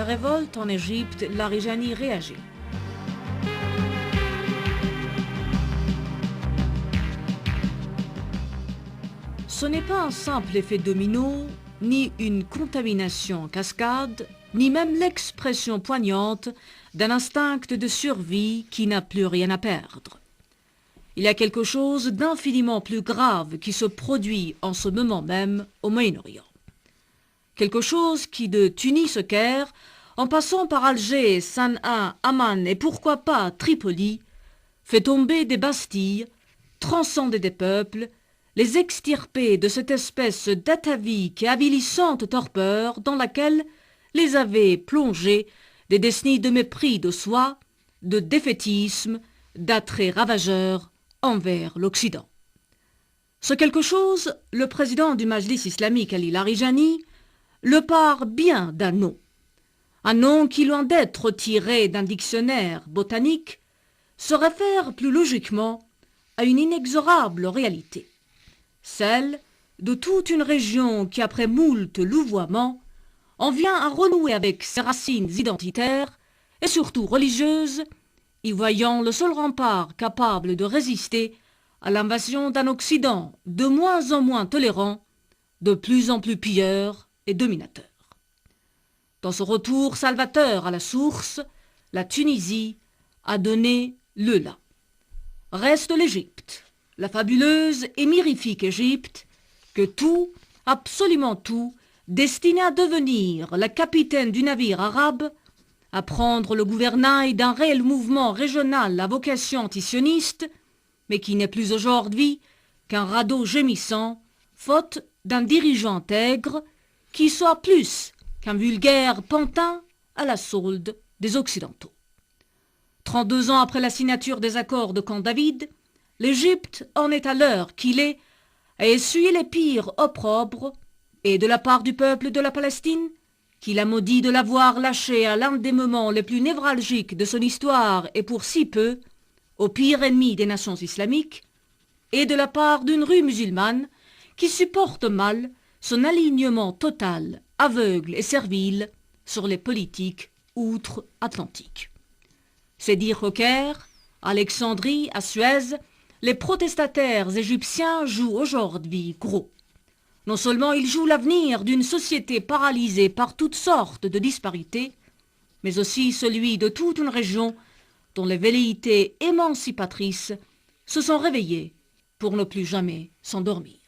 la révolte en Égypte, Larijani réagit. Ce n'est pas un simple effet domino, ni une contamination en cascade, ni même l'expression poignante d'un instinct de survie qui n'a plus rien à perdre. Il y a quelque chose d'infiniment plus grave qui se produit en ce moment même au Moyen-Orient. Quelque chose qui, de Tunis au Caire, en passant par Alger, Sanaa, Amman et pourquoi pas Tripoli, fait tomber des Bastilles, transcender des peuples, les extirper de cette espèce d'atavique et avilissante torpeur dans laquelle les avaient plongés des décennies de mépris de soi, de défaitisme, d'attrait ravageur envers l'Occident. Ce quelque chose, le président du Majlis islamique Ali Larijani le part bien d'un nom. Un nom qui, loin d'être tiré d'un dictionnaire botanique, se réfère plus logiquement à une inexorable réalité, celle de toute une région qui, après moult louvoiements, en vient à renouer avec ses racines identitaires et surtout religieuses, y voyant le seul rempart capable de résister à l'invasion d'un Occident de moins en moins tolérant, de plus en plus pilleur et dominateur. Dans ce retour salvateur à la source, la Tunisie a donné le là. Reste l'Égypte, la fabuleuse et mirifique Égypte, que tout, absolument tout, destiné à devenir la capitaine du navire arabe, à prendre le gouvernail d'un réel mouvement régional à vocation antisioniste, mais qui n'est plus aujourd'hui qu'un radeau gémissant, faute d'un dirigeant intègre, qui soit plus qu'un vulgaire pantin à la solde des Occidentaux. 32 ans après la signature des accords de Camp David, l'Égypte en est à l'heure qu'il est à essuyer les pires opprobres, et de la part du peuple de la Palestine, qu'il a maudit de l'avoir lâché à l'un des moments les plus névralgiques de son histoire et pour si peu, au pire ennemi des nations islamiques, et de la part d'une rue musulmane qui supporte mal son alignement total, aveugle et servile sur les politiques outre-Atlantique. C'est dire qu'au Caire, à Alexandrie, à Suez, les protestataires égyptiens jouent aujourd'hui gros. Non seulement ils jouent l'avenir d'une société paralysée par toutes sortes de disparités, mais aussi celui de toute une région dont les velléités émancipatrices se sont réveillées pour ne plus jamais s'endormir.